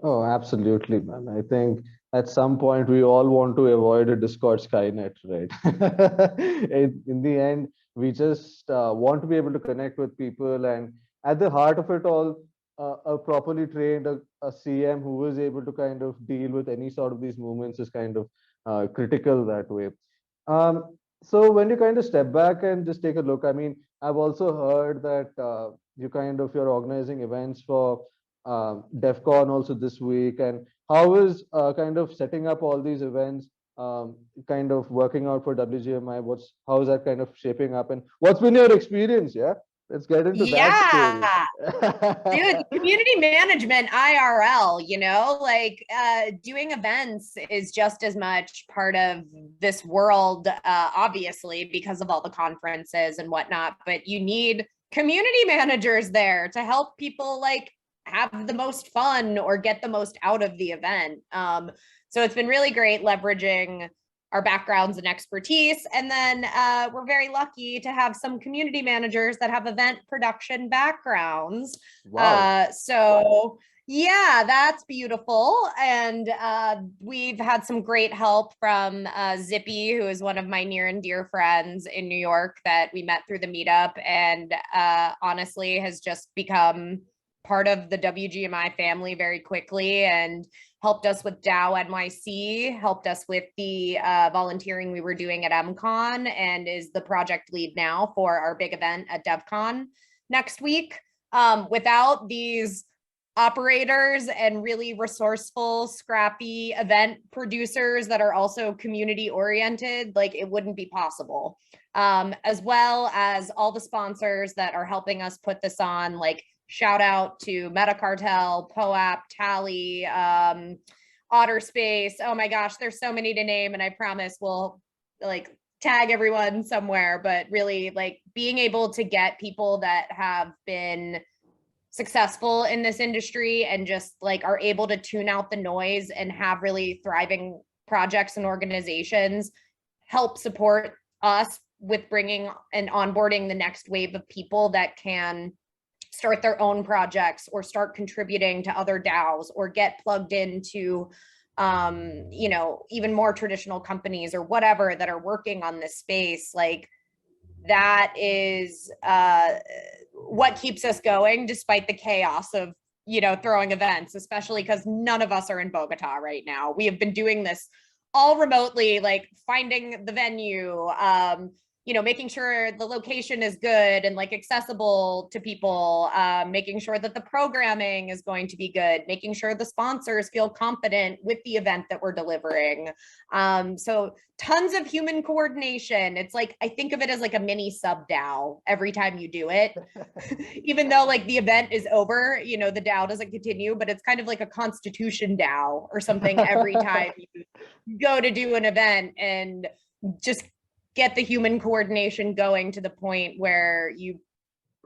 Oh, absolutely, man. I think at some point we all want to avoid a Discord Skynet, right? In the end, we just want to be able to connect with people, and at the heart of it all, a properly trained a CM who is able to kind of deal with any sort of these movements is kind of critical that way. So when you kind of step back and just take a look, I mean, I've also heard that you're organizing events for DEF CON also this week, and how is kind of setting up all these events kind of working out for WGMI? How is that kind of shaping up, and what's been your experience? Yeah, let's get into that story. Dude, community management IRL, you know, like doing events is just as much part of this world, obviously, because of all the conferences and whatnot, but you need community managers there to help people like have the most fun or get the most out of the event. So it's been really great leveraging our backgrounds and expertise. And then we're very lucky to have some community managers that have event production backgrounds. Wow. So yeah, that's beautiful. And we've had some great help from Zippy, who is one of my near and dear friends in New York that we met through the meetup, and honestly has just become part of the WGMI family very quickly, and helped us with DAO NYC, helped us with the volunteering we were doing at MCon, and is the project lead now for our big event at DevCon next week. Without these operators and really resourceful, scrappy event producers that are also community oriented, like it wouldn't be possible. As well as all the sponsors that are helping us put this on, like shout out to MetaCartel, POAP, Tally, OtterSpace. Oh my gosh, there's so many to name, and I promise we'll like tag everyone somewhere, but really like being able to get people that have been successful in this industry and just like are able to tune out the noise and have really thriving projects and organizations help support us with bringing and onboarding the next wave of people that can start their own projects or start contributing to other DAOs or get plugged into, you know, even more traditional companies or whatever that are working on this space. Like that is what keeps us going despite the chaos of, you know, throwing events, especially because none of us are in Bogota right now. We have been doing this all remotely, like finding the venue, you know, making sure the location is good and like accessible to people, making sure that the programming is going to be good, making sure the sponsors feel confident with the event that we're delivering. So tons of human coordination. It's like, I think of it as like a mini sub DAO every time you do it, even though like the event is over, you know, the DAO doesn't continue, but it's kind of like a constitution DAO or something every time you go to do an event, and just get the human coordination going to the point where you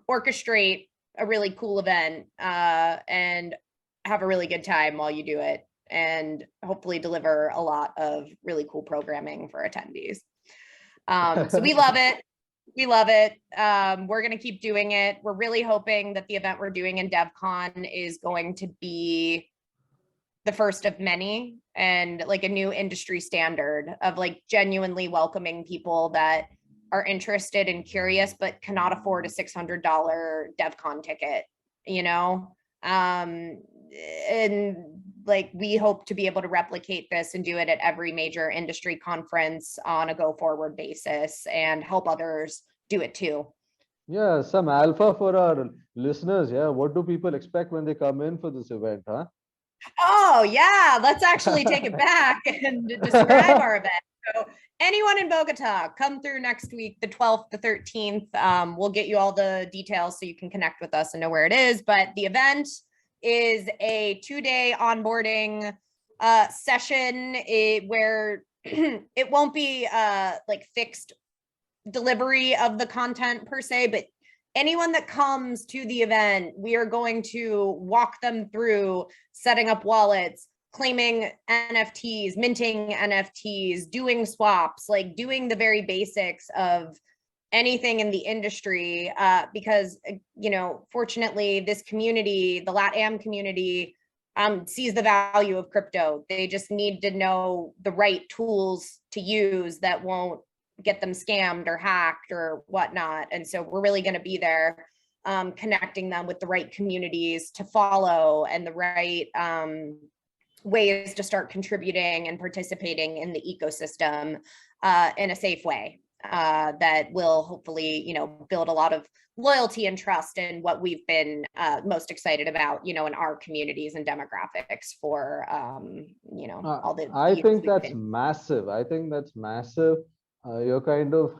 orchestrate a really cool event and have a really good time while you do it, and hopefully deliver a lot of really cool programming for attendees. So we love it. We love it. We're going to keep doing it. We're really hoping that the event we're doing in DevCon is going to be the first of many and like a new industry standard of like genuinely welcoming people that are interested and curious but cannot afford a $600 DevCon ticket, you know? And like we hope to be able to replicate this and do it at every major industry conference on a go forward basis and help others do it too. Yeah, some alpha for our listeners. Yeah, what do people expect when they come in for this event, huh? Oh yeah, let's actually take it back and describe our event. So anyone in Bogota, come through next week, the 12th, the 13th. We'll get you all the details so you can connect with us and know where it is. But the event is a 2-day onboarding session where it won't be like fixed delivery of the content per se, but anyone that comes to the event, we are going to walk them through setting up wallets, claiming NFTs, minting NFTs, doing swaps, like doing the very basics of anything in the industry. Because, you know, fortunately, this community, the LATAM community, sees the value of crypto. They just need to know the right tools to use that won't get them scammed or hacked or whatnot. And so we're really going to be there connecting them with the right communities to follow and the right ways to start contributing and participating in the ecosystem in a safe way that will hopefully, you know, build a lot of loyalty and trust in what we've been most excited about, you know, in our communities and demographics for, you know, all the. I think that's massive. I think that's massive. You're kind of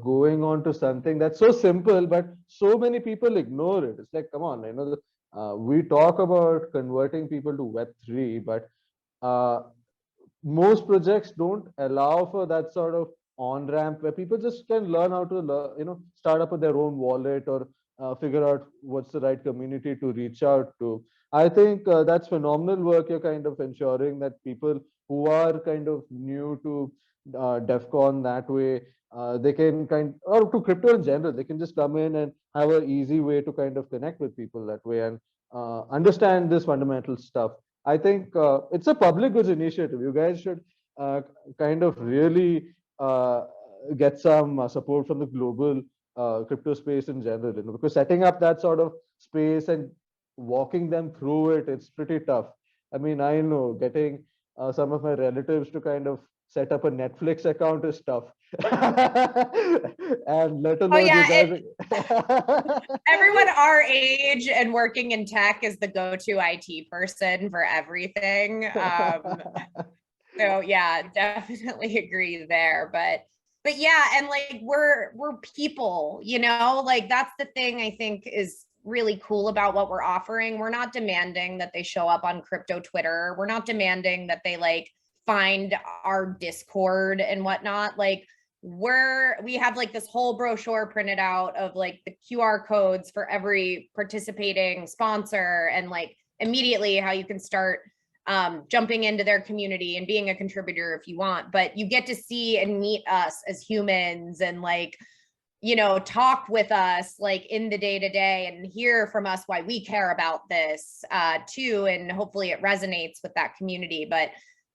going on to something that's so simple, but so many people ignore it. It's like, come on, you know, we talk about converting people to Web3, but most projects don't allow for that sort of on-ramp where people just can learn how to, you know, start up with their own wallet or figure out what's the right community to reach out to. I think that's phenomenal work. You're kind of ensuring that people who are kind of new to DEFCON that way, they can or to crypto in general, they can just come in and have an easy way to kind of connect with people that way and understand this fundamental stuff. I think it's a public goods initiative. You guys should kind of really get some support from the global crypto space in general, you know, because setting up that sort of space and walking them through it, it's pretty tough. I mean, I know getting some of my relatives to kind of set up a Netflix account is tough. And let alone you guys. Everyone our age and working in tech is the go-to IT person for everything. So yeah, definitely agree there. But yeah, and like we're people, you know, like that's the thing I think is really cool about what we're offering. We're not demanding that they show up on crypto Twitter. We're not demanding that they like find our Discord and whatnot. Like we have like this whole brochure printed out of like the QR codes for every participating sponsor and like immediately how you can start jumping into their community and being a contributor if you want, but you get to see and meet us as humans and like, you know, talk with us like in the day-to-day and hear from us why we care about this too. And hopefully it resonates with that community. But,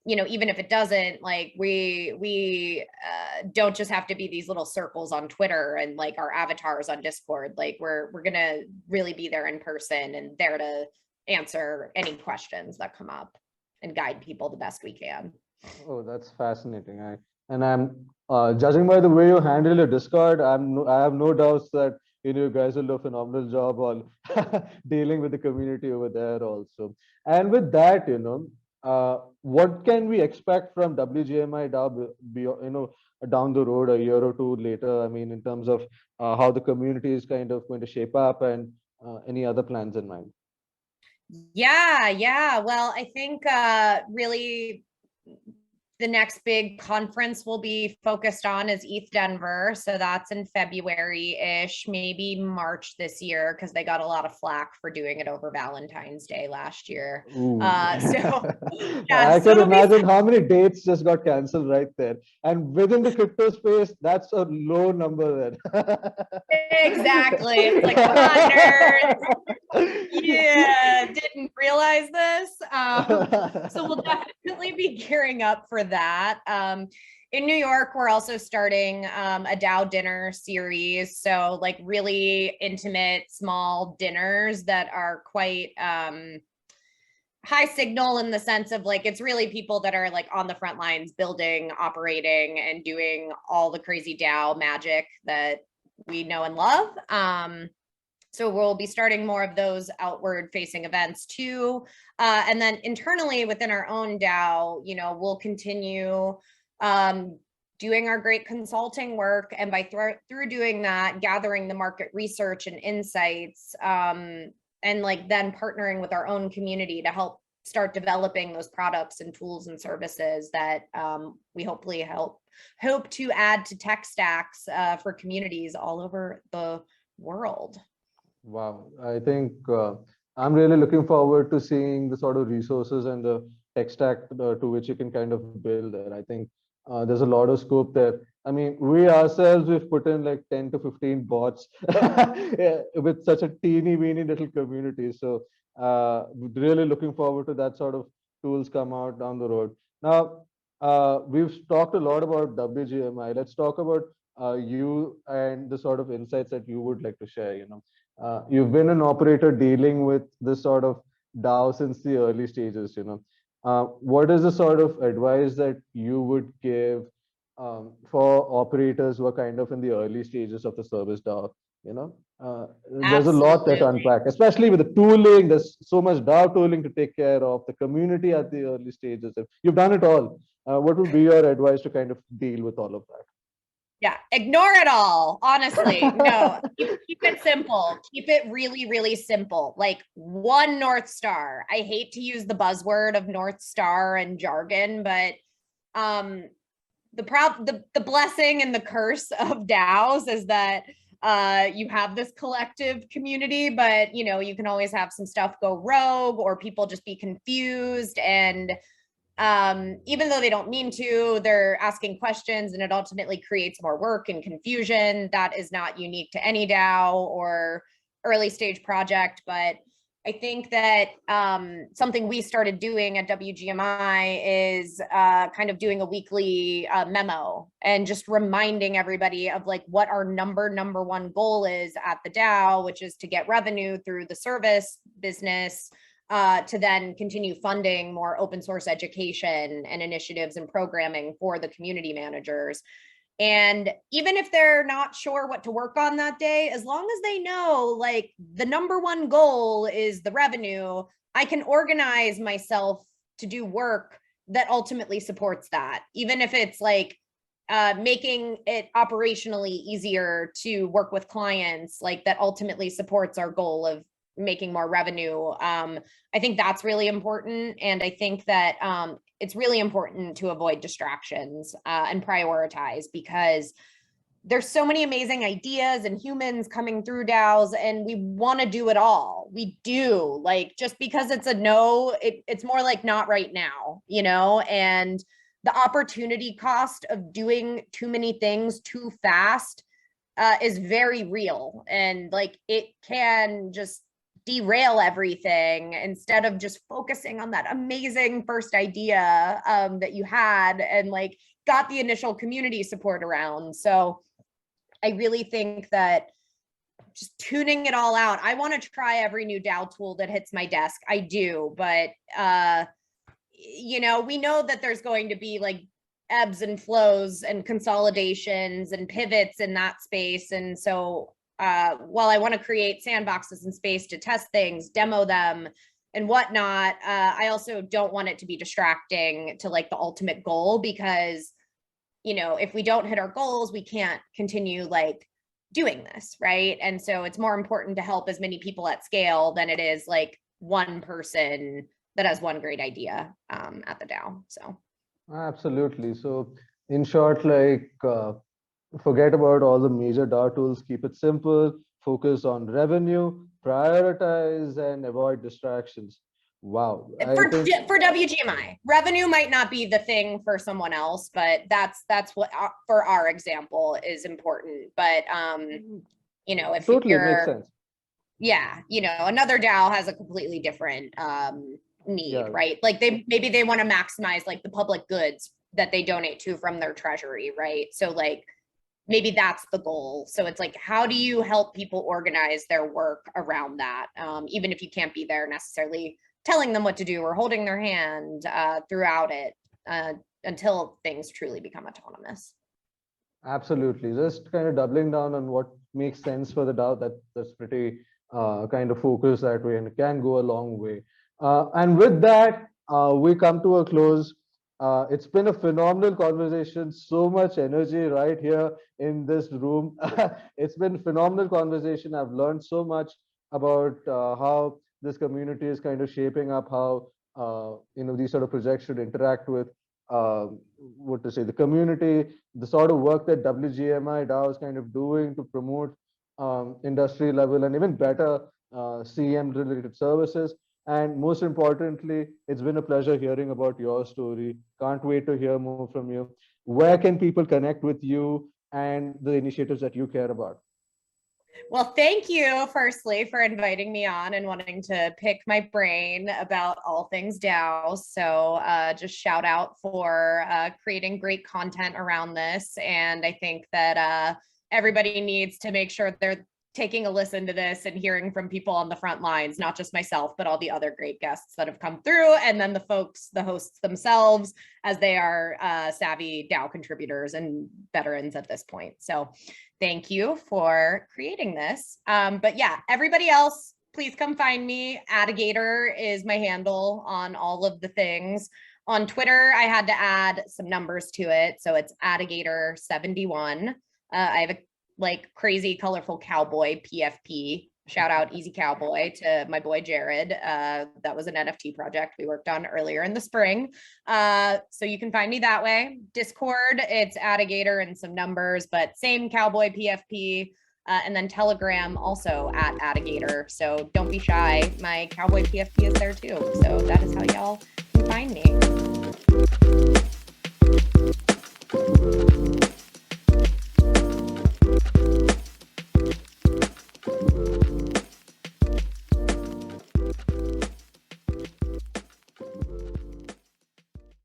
you know, even if it doesn't, like we don't just have to be these little circles on Twitter and like our avatars on Discord. Like we're gonna really be there in person and there to answer any questions that come up and guide people the best we can. Oh, that's fascinating. I'm judging by the way you handle your Discord, I have no doubts that you guys will do a phenomenal job on dealing with the community over there also. And with that, what can we expect from WGMI DAO, down the road, a year or two later? I mean, in terms of how the community is kind of going to shape up and any other plans in mind. Yeah. Well, I think really the next big conference we'll be focused on is ETH Denver. So that's in February-ish, maybe March this year, because they got a lot of flack for doing it over Valentine's Day last year. Ooh. Yeah, I can imagine how many dates just got canceled right there. And within the crypto space, that's a low number there. Exactly. It's like, come on, nerds. Yeah, didn't realize this. So we'll definitely be gearing up for that. In New York, we're also starting a DAO dinner series. So like really intimate, small dinners that are quite high signal in the sense of like, it's really people that are like on the front lines building, operating, and doing all the crazy DAO magic that we know and love. So we'll be starting more of those outward facing events too. And then internally within our own DAO, you know, we'll continue doing our great consulting work. And by through doing that, gathering the market research and insights, and like then partnering with our own community to help start developing those products and tools and services that we hopefully hope to add to tech stacks for communities all over the world. Wow, I think I'm really looking forward to seeing the sort of resources and the tech stack to which you can kind of build there. I think there's a lot of scope there. I mean, we ourselves, we've put in like 10 to 15 bots with such a teeny weeny little community. So really looking forward to that sort of tools come out down the road. Now, we've talked a lot about WGMI. Let's talk about you and the sort of insights that you would like to share. You know, you've been an operator dealing with this sort of DAO since the early stages. You know, what is the sort of advice that you would give for operators who are kind of in the early stages of the service DAO? You know, there's a lot that unpack, especially with the tooling. There's so much DAO tooling to take care of, the community at the early stages. You've done it all. What would be your advice to kind of deal with all of that? Yeah, ignore it all. Honestly, no, keep it simple. Keep it really, really simple. Like one North Star. I hate to use the buzzword of North Star and jargon, but the blessing and the curse of DAOs is that you have this collective community, but you know, you can always have some stuff go rogue or people just be confused, and even though they don't mean to, they're asking questions and it ultimately creates more work and confusion. That is not unique to any DAO or early stage project, but I think that something we started doing at WGMI is kind of doing a weekly memo and just reminding everybody of like what our number one goal is at the DAO, which is to get revenue through the service business, to then continue funding more open source education and initiatives and programming for the community managers. And even if they're not sure what to work on that day, as long as they know like the number one goal is the revenue, I can organize myself to do work that ultimately supports that. Even if it's like making it operationally easier to work with clients, like that ultimately supports our goal of making more revenue. I think that's really important. And I think that it's really important to avoid distractions and prioritize, because there's so many amazing ideas and humans coming through DAOs and we want to do it all. We do, like, just because it's a no, it's more like not right now, you know, and the opportunity cost of doing too many things too fast is very real. And like, it can just derail everything instead of just focusing on that amazing first idea that you had and like got the initial community support around. So I really think that just tuning it all out. I want to try every new DAO tool that hits my desk. I do, but you know, we know that there's going to be like ebbs and flows and consolidations and pivots in that space. And so while I want to create sandboxes and space to test things, demo them and whatnot, I also don't want it to be distracting to like the ultimate goal, because, you know, if we don't hit our goals, we can't continue like doing this, right? And so it's more important to help as many people at scale than it is like one person that has one great idea at the DAO. So Absolutely. So, in short, like, forget about all the major DAO tools, keep it simple, focus on revenue, prioritize, and avoid distractions. Wow. I think, For WGMI, revenue might not be the thing for someone else, but that's what for our example is important. But if totally makes you're sense. yeah, another DAO has a completely different need, Yeah, right? Like maybe they want to maximize like the public goods that they donate to from their treasury, right? So like maybe that's the goal. So it's like, how do you help people organize their work around that? Even if you can't be there necessarily telling them what to do or holding their hand throughout it until things truly become autonomous. absolutely. Just kind of doubling down on what makes sense for the DAO. That's pretty kind of focused that way, and it can go a long way. And with that, we come to a close. It's been a phenomenal conversation. So much energy right here in this room. It's been phenomenal conversation. I've learned so much about how this community is kind of shaping up, how these sort of projects should interact with what to say, the community, the sort of work that WGMI DAO is kind of doing to promote industry level and even better CM related services. And most importantly, it's been a pleasure hearing about your story. Can't wait to hear more from you. Where can people connect with you and the initiatives that you care about? Well, thank you, firstly, for inviting me on and wanting to pick my brain about all things DAO. So just shout out for creating great content around this. And I think that everybody needs to make sure they're taking a listen to this and hearing from people on the front lines, not just myself, but all the other great guests that have come through. And then the hosts themselves, as they are savvy DAO contributors and veterans at this point. So thank you for creating this. But yeah, everybody else, please come find me. Addigator is my handle on all of the things. On Twitter, I had to add some numbers to it. So it's Addigator71. I have a crazy colorful cowboy PFP. Shout out Easy Cowboy to my boy Jared. That was an NFT project we worked on earlier in the spring. So you can find me that way. Discord, it's Addigator and some numbers, but same cowboy PFP. And then Telegram also at Addigator. So don't be shy. My cowboy PFP is there too. So that is how y'all can find me.